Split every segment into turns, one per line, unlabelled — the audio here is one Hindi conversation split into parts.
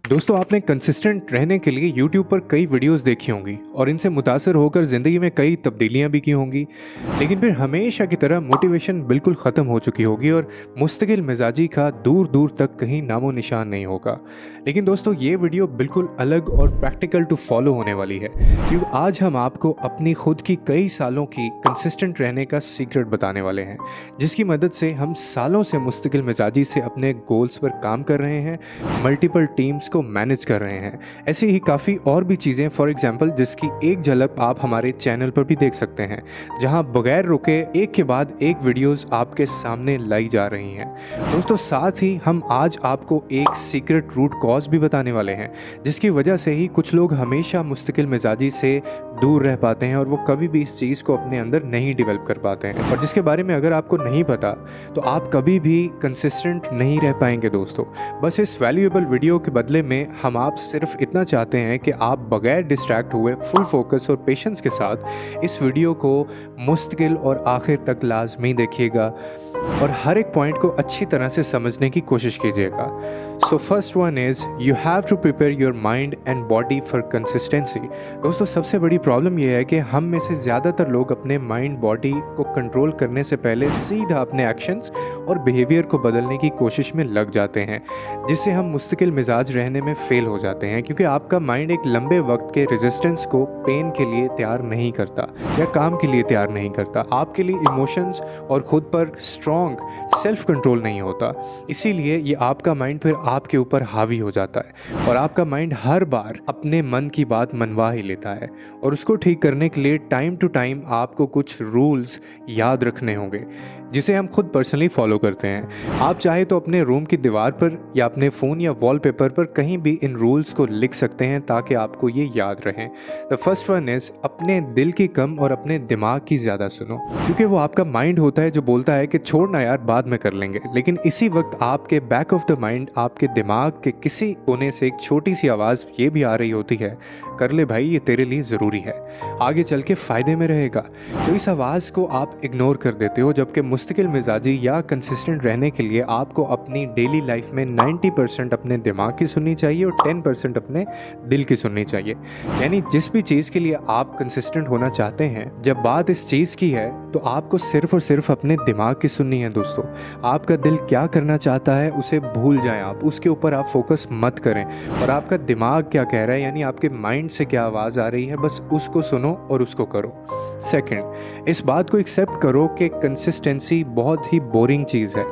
दोस्तों आपने कंसिस्टेंट रहने के लिए YouTube पर कई वीडियोस देखी होंगी और इनसे मुतासर होकर ज़िंदगी में कई तब्दीलियां भी की होंगी। लेकिन फिर हमेशा की तरह मोटिवेशन बिल्कुल ख़त्म हो चुकी होगी और मुस्तकिल मिजाजी का दूर दूर तक कहीं नामो निशान नहीं होगा। लेकिन दोस्तों ये वीडियो बिल्कुल अलग और प्रैक्टिकल टू फॉलो होने वाली है, क्योंकि आज हम आपको अपनी खुद की कई सालों की कंसिस्टेंट रहने का सीक्रेट बताने वाले हैं, जिसकी मदद से हम सालों से मुस्तकिल मिजाजी से अपने गोल्स पर काम कर रहे हैं, मल्टीपल टीम्स को मैनेज कर रहे हैं। ऐसी ही काफ़ी और भी चीज़ें, फॉर एग्जांपल जिसकी एक झलक आप हमारे चैनल पर भी देख सकते हैं, जहां बगैर रुके एक के बाद एक वीडियोस आपके सामने लाई जा रही हैं। दोस्तों साथ ही हम आज आपको एक सीक्रेट रूट कॉज भी बताने वाले हैं, जिसकी वजह से ही कुछ लोग हमेशा मुस्तकिल मिजाजी से दूर रह पाते हैं और वो कभी भी इस चीज़ को अपने अंदर नहीं डेवलप कर पाते हैं, और जिसके बारे में अगर आपको नहीं पता तो आप कभी भी कंसिस्टेंट नहीं रह पाएंगे। दोस्तों बस इस वैल्यूएबल वीडियो के बदले में हम आप सिर्फ इतना चाहते हैं कि आप बगैर डिस्ट्रैक्ट हुए फुल फोकस और पेशेंस के साथ इस वीडियो को मुस्तकिल और आखिर तक लाजमी देखिएगा और हर एक पॉइंट को अच्छी तरह से समझने की कोशिश कीजिएगा। So first one is you have to prepare your mind and body for consistency. दोस्तों सबसे बड़ी प्रॉब्लम यह है कि हम में से ज़्यादातर लोग अपने माइंड बॉडी को कंट्रोल करने से पहले सीधा अपने एक्शंस और बिहेवियर को बदलने की कोशिश में लग जाते हैं, जिससे हम मुस्तकिल मिजाज रहने में फेल हो जाते हैं, क्योंकि आपका माइंड एक लंबे वक्त के रेजिस्टेंस को पेन के लिए तैयार नहीं करता या काम के लिए तैयार नहीं करता। आपके लिए इमोशंस और खुद पर स्ट्रॉन्ग सेल्फ कंट्रोल नहीं होता, इसीलिए ये आपका माइंड फिर आपके ऊपर हावी हो जाता है और आपका माइंड हर बार अपने मन की बात मनवा ही लेता है। और उसको ठीक करने के लिए टाइम टू टाइम आपको कुछ रूल्स याद रखने होंगे, जिसे हम खुद पर्सनली फॉलो करते हैं। आप चाहे तो अपने रूम की दीवार पर या अपने फ़ोन या वॉलपेपर पर कहीं भी इन रूल्स को लिख सकते हैं ताकि आपको ये याद रहें। द फर्स्ट वन इज़ अपने दिल की कम और अपने दिमाग की ज़्यादा सुनो, क्योंकि वो आपका माइंड होता है जो बोलता है कि छोड़ना यार बाद में कर लेंगे, लेकिन इसी वक्त आपके बैक ऑफ द माइंड आपके दिमाग के किसी कोने से एक छोटी सी आवाज़ ये भी आ रही होती है, कर ले भाई ये तेरे लिए ज़रूरी है, आगे चल के फ़ायदे में रहेगा। तो इस आवाज़ को आप इग्नोर कर देते हो, जबकि मुस्तकिल मिजाजी या कंसिस्टेंट रहने के लिए आपको अपनी डेली लाइफ में 90% अपने दिमाग की सुननी चाहिए और 10% अपने दिल की सुननी चाहिए। यानी जिस भी चीज़ के लिए आप कंसिस्टेंट होना चाहते हैं, जब बात इस चीज़ की है तो आपको सिर्फ और सिर्फ अपने दिमाग की सुननी है। दोस्तों आपका दिल क्या करना चाहता है उसे भूल जाएं, आप उसके ऊपर आप फोकस मत करें, और आपका दिमाग क्या कह रहा है, यानी आपके माइंड से क्या आवाज़ आ रही है, बस उसको सुनो और उसको करो। सेकंड, इस बात को एक्सेप्ट करो कि कंसिस्टेंसी बहुत ही बोरिंग चीज़ है,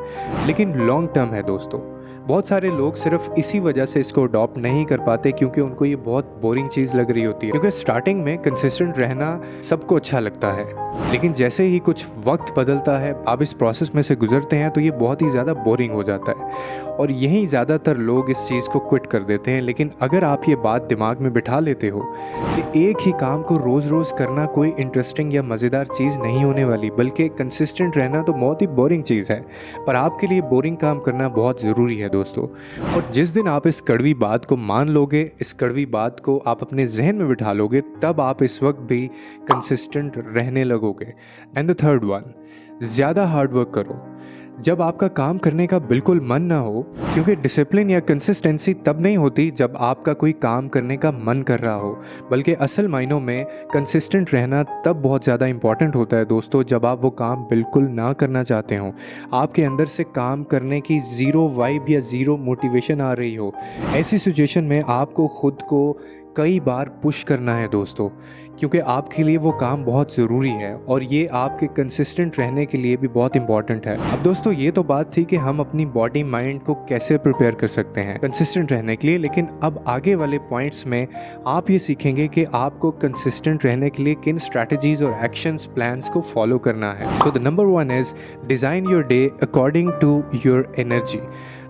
लेकिन लॉन्ग टर्म है। दोस्तों बहुत सारे लोग सिर्फ इसी वजह से इसको अडॉप्ट नहीं कर पाते क्योंकि उनको ये बहुत बोरिंग चीज़ लग रही होती है, क्योंकि स्टार्टिंग में कंसिस्टेंट रहना सबको अच्छा लगता है, लेकिन जैसे ही कुछ वक्त बदलता है, आप इस प्रोसेस में से गुजरते हैं, तो ये बहुत ही ज़्यादा बोरिंग हो जाता है और यहीं ज़्यादातर लोग इस चीज़ को क्विट कर देते हैं। लेकिन अगर आप ये बात दिमाग में बिठा लेते हो कि एक ही काम को रोज़ रोज़ करना कोई इंटरेस्टिंग या मज़ेदार चीज़ नहीं होने वाली, बल्कि कंसिस्टेंट रहना तो बहुत ही बोरिंग चीज़ है, पर आपके लिए बोरिंग काम करना बहुत ज़रूरी है। दोस्तों और जिस दिन आप इस कड़वी बात को मान लोगे, इस कड़वी बात को आप अपने जहन में बिठा लोगे, तब आप इस वक्त भी कंसिस्टेंट रहने लगोगे। एंड द थर्ड वन, ज़्यादा हार्ड वर्क करो जब आपका काम करने का बिल्कुल मन ना हो, क्योंकि डिसिप्लिन या कंसिस्टेंसी तब नहीं होती जब आपका कोई काम करने का मन कर रहा हो, बल्कि असल मायनों में कंसिस्टेंट रहना तब बहुत ज़्यादा इंपॉर्टेंट होता है। दोस्तों जब आप वो काम बिल्कुल ना करना चाहते हो, आपके अंदर से काम करने की ज़ीरो वाइब या ज़ीरो मोटिवेशन आ रही हो, ऐसी सिचुएशन में आपको खुद को कई बार पुश करना है। दोस्तों क्योंकि आपके लिए वो काम बहुत ज़रूरी है और ये आपके कंसिस्टेंट रहने के लिए भी बहुत इंपॉर्टेंट है। अब दोस्तों ये तो बात थी कि हम अपनी बॉडी माइंड को कैसे प्रिपेयर कर सकते हैं कंसिस्टेंट रहने के लिए, लेकिन अब आगे वाले पॉइंट्स में आप ये सीखेंगे कि आपको कंसिस्टेंट रहने के लिए किन स्ट्रैटेजीज और एक्शंस प्लान्स को फॉलो करना है। So the number one is design your day according to your energy.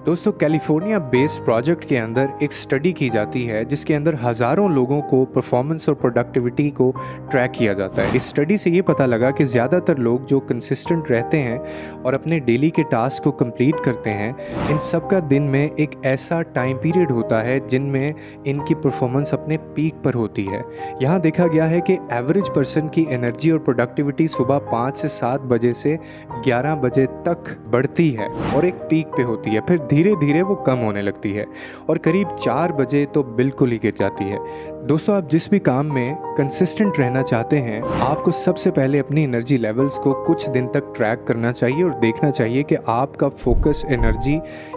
दोस्तों कैलिफोर्निया बेस्ड प्रोजेक्ट के अंदर एक स्टडी की जाती है, जिसके अंदर हज़ारों लोगों को परफॉर्मेंस और प्रोडक्टिविटी को ट्रैक किया जाता है। इस स्टडी से ये पता लगा कि ज़्यादातर लोग जो कंसिस्टेंट रहते हैं और अपने डेली के टास्क को कंप्लीट करते हैं, इन सब का दिन में एक ऐसा टाइम पीरियड होता है जिनमें इनकी परफॉर्मेंस अपने पीक पर होती है। यहाँ देखा गया है कि एवरेज पर्सन की एनर्जी और प्रोडक्टिविटी सुबह 5 से 7 बजे से 11 बजे तक बढ़ती है और एक पीक पे होती है, फिर धीरे धीरे वो कम होने लगती है और करीब 4 बजे तो बिल्कुल ही गिर जाती है। दोस्तों, आप जिस भी काम में कंसिस्टेंट रहना चाहते हैं, आपको सबसे पहले अपनी एनर्जी लेवल्स को कुछ दिन तक ट्रैक करना चाहिए और देखना चाहिए कि आपका फोकस, एनर्जी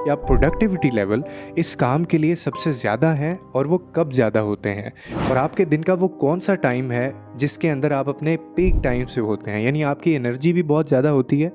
या प्रोडक्टिविटी लेवल इस काम के लिए सबसे ज़्यादा है और वो कब ज़्यादा होते हैं, और आपके दिन का वो कौन सा टाइम है जिसके अंदर आप अपने पीक टाइम से होते हैं, यानी आपकी एनर्जी भी बहुत ज़्यादा होती है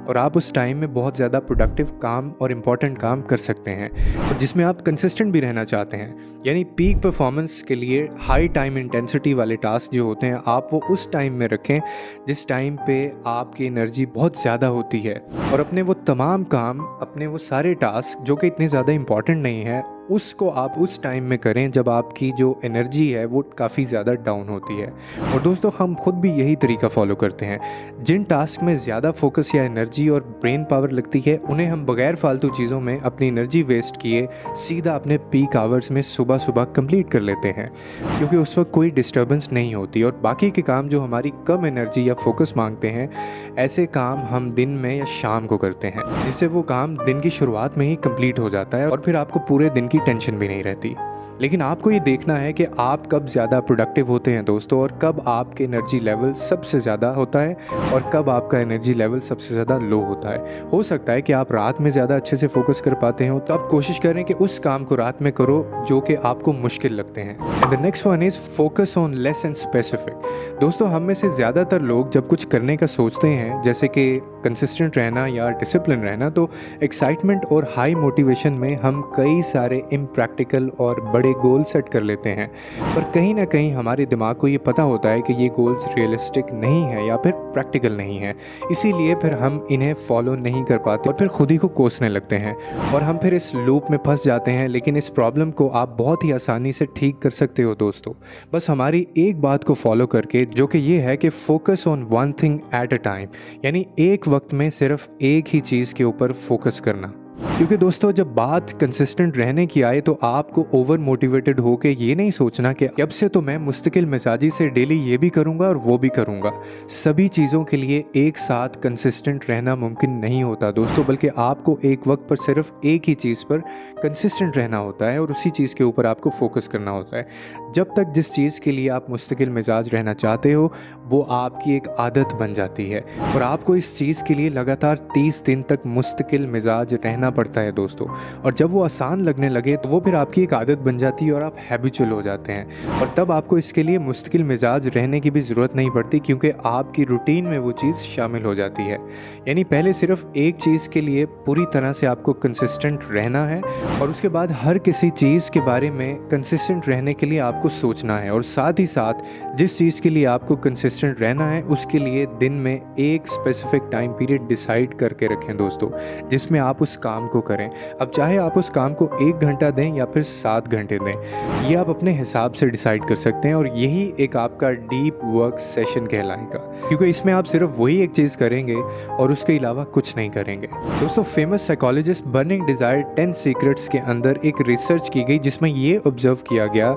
और आप उस टाइम में बहुत ज़्यादा प्रोडक्टिव काम और इम्पॉर्टेंट काम कर सकते हैं, और जिसमें आप कंसिस्टेंट भी रहना चाहते हैं। यानी पीक परफॉर्मेंस के लिए हाई टाइम इंटेंसिटी वाले टास्क जो होते हैं, आप वो उस टाइम में रखें जिस टाइम पे आपकी एनर्जी बहुत ज़्यादा होती है, और अपने वो तमाम काम, अपने वो सारे टास्क जो कि इतने ज़्यादा इम्पॉर्टेंट नहीं है, उसको आप उस टाइम में करें जब आपकी जो एनर्जी है वो काफ़ी ज़्यादा डाउन होती है। और दोस्तों, हम खुद भी यही तरीका फॉलो करते हैं। जिन टास्क में ज़्यादा फोकस या एनर्जी और ब्रेन पावर लगती है, उन्हें हम बगैर फालतू चीज़ों में अपनी एनर्जी वेस्ट किए सीधा अपने पीक आवर्स में सुबह सुबह कंप्लीट कर लेते हैं, क्योंकि उस वक्त कोई डिस्टर्बेंस नहीं होती। और बाकी के काम जो हमारी कम एनर्जी या फोकस मांगते हैं, ऐसे काम हम दिन में या शाम को करते हैं, जिससे वो काम दिन की शुरुआत में ही कंप्लीट हो जाता है और फिर आपको पूरे दिन की टेंशन भी नहीं रहती। लेकिन आपको ये देखना है कि आप कब ज़्यादा प्रोडक्टिव होते हैं दोस्तों, और कब आपके एनर्जी लेवल सबसे ज़्यादा होता है और कब आपका एनर्जी लेवल सबसे ज़्यादा लो होता है। हो सकता है कि आप रात में ज़्यादा अच्छे से फोकस कर पाते हो, तो आप कोशिश करें कि उस काम को रात में करो जो कि आपको मुश्किल लगते हैं। And the next one is focus on less and specific. दोस्तों, हम में से ज़्यादातर लोग जब कुछ करने का सोचते हैं, जैसे कि कंसिस्टेंट रहना या डिसिप्लिन रहना, तो एक्साइटमेंट और हाई मोटिवेशन में हम कई सारे इम्प्रैक्टिकल और बड़े गोल सेट कर लेते हैं, पर कहीं ना कहीं हमारे दिमाग को ये पता होता है कि ये गोल्स रियलिस्टिक नहीं है या फिर प्रैक्टिकल नहीं है, इसीलिए फिर हम इन्हें फॉलो नहीं कर पाते और फिर खुद ही को कोसने लगते हैं और हम फिर इस लूप में फंस जाते हैं। लेकिन इस प्रॉब्लम को आप बहुत ही आसानी से ठीक कर सकते हो दोस्तों, बस हमारी एक बात को फॉलो करके, जो कि ये है कि focus on one thing at a time, यानी एक वक्त में सिर्फ एक ही चीज़ के ऊपर फोकस करना। क्योंकि दोस्तों, जब बात कंसिस्टेंट रहने की आए, तो आपको ओवर मोटिवेटेड होके ये नहीं सोचना कि अब से तो मैं मुस्तकिल मिजाजी से डेली ये भी करूँगा और वो भी करूँगा। सभी चीज़ों के लिए एक साथ कंसिस्टेंट रहना मुमकिन नहीं होता दोस्तों, बल्कि आपको एक वक्त पर सिर्फ एक ही चीज़ पर कंसिस्टेंट रहना होता है और उसी चीज़ के ऊपर आपको फोकस करना होता है। जब तक जिस चीज़ के लिए आप मुस्तकिल मिजाज रहना चाहते हो, वो आपकी एक आदत बन जाती है और आपको इस चीज़ के लिए लगातार 30 दिन तक मुस्तकिल मिजाज रहना पड़ता है दोस्तों। और जब वो आसान लगने लगे, तो वो फिर आपकी एक आदत बन जाती है और आप हैबिचुअल हो जाते हैं, और तब आपको इसके लिए मुस्तकिल मिजाज रहने की भी ज़रूरत नहीं पड़ती, क्योंकि आपकी रूटीन में वो चीज़ शामिल हो जाती है। यानी पहले सिर्फ एक चीज़ के लिए पूरी तरह से आपको कंसिस्टेंट रहना है, और उसके बाद हर किसी चीज़ के बारे में कंसिस्टेंट रहने के लिए आपको सोचना है, और साथ ही साथ जिस चीज़ के लिए आपको कंसिस्टेंट रहना है, उसके लिए दिन में एक स्पेसिफिक टाइम पीरियड डिसाइड करके रखें दोस्तों, जिसमें आप उस काम को करें। अब चाहे आप उस काम को 1 घंटा दें या फिर 7 घंटे दें, ये आप अपने हिसाब से डिसाइड कर सकते हैं, और यही एक आपका डीप वर्क सेशन कहलाएगा, क्योंकि इसमें आप सिर्फ वही एक चीज़ करेंगे और उसके अलावा कुछ नहीं करेंगे। दोस्तों, famous psychologist burning desire 10 secrets के अंदर एक रिसर्च की गई, जिसमें ये ऑब्जर्व किया गया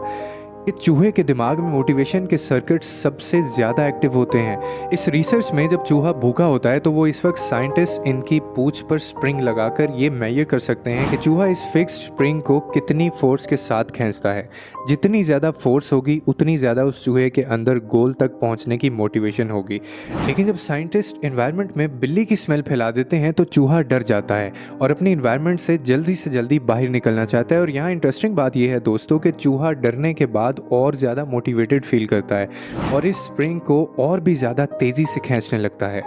कि चूहे के दिमाग में मोटिवेशन के सर्किट सबसे ज़्यादा एक्टिव होते हैं। इस रिसर्च में जब चूहा भूखा होता है, तो वो इस वक्त साइंटिस्ट इनकी पूंछ पर स्प्रिंग लगाकर ये मेजर कर सकते हैं कि चूहा इस फिक्स्ड स्प्रिंग को कितनी फोर्स के साथ खींचता है। जितनी ज़्यादा फोर्स होगी, उतनी ज़्यादा उस चूहे के अंदर गोल तक पहुँचने की मोटिवेशन होगी। लेकिन जब साइंटिस्ट इन्वायरमेंट में बिल्ली की स्मेल फैला देते हैं, तो चूहा डर जाता है और अपनी इन्वायरमेंट से जल्दी बाहर निकलना चाहता है। और यहाँ इंटरेस्टिंग बात यह है दोस्तों कि चूहा डरने के बाद और ज़्यादा मोटिवेटेड फील करता है और इस स्प्रिंग को और भी ज़्यादा तेज़ी से खींचने लगता है।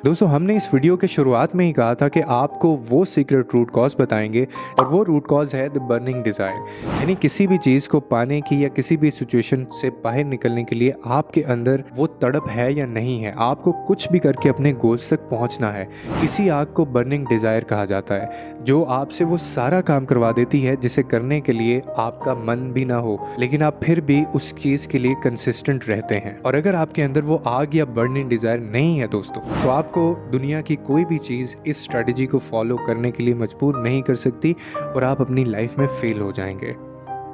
दोस्तों, हमने इस वीडियो के शुरुआत में ही कहा था कि आपको वो सीक्रेट रूट कॉज बताएंगे, और वो रूट कॉज है द बर्निंग डिज़ायर। यानी किसी भी चीज़ को पाने की या किसी भी सिचुएशन से बाहर निकलने के लिए आपके अंदर वो तड़प है या नहीं है, आपको कुछ भी करके अपने गोल्स तक पहुंचना है। इसी आग को बर्निंग डिज़ायर कहा जाता है, जो आपसे वो सारा काम करवा देती है जिसे करने के लिए आपका मन भी ना हो, लेकिन आप फिर भी उस चीज़ के लिए कंसिस्टेंट रहते हैं। और अगर आपके अंदर वो आग या बर्निंग डिज़ायर नहीं है दोस्तों, तो आपको दुनिया की कोई भी चीज़ इस स्ट्रेटजी को फॉलो करने के लिए मजबूर नहीं कर सकती और आप अपनी लाइफ में फेल हो जाएंगे।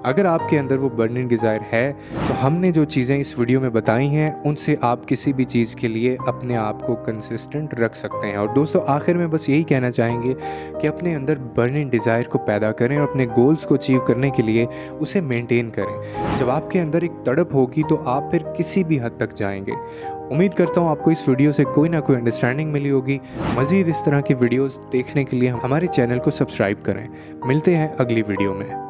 अगर आपके अंदर वो बर्निंग डिज़ायर है तो हमने जो चीज़ें इस वीडियो में बताई हैं उनसे आप किसी भी चीज़ के लिए अपने आप को कंसिस्टेंट रख सकते हैं। और दोस्तों आखिर में बस यही कहना चाहेंगे कि अपने अंदर बर्निंग डिज़ायर को पैदा करें और अपने गोल्स को अचीव करने के लिए उसे मेंटेन करें। जब आपके अंदर एक तड़प होगी तो आप फिर किसी भी हद तक जाएंगे। उम्मीद करता हूँ आपको इस वीडियो से कोई ना कोई अंडरस्टैंडिंग मिली होगी। मज़ीद इस तरह की वीडियोस देखने के लिए हमारे चैनल को सब्सक्राइब करें। मिलते हैं अगली वीडियो में।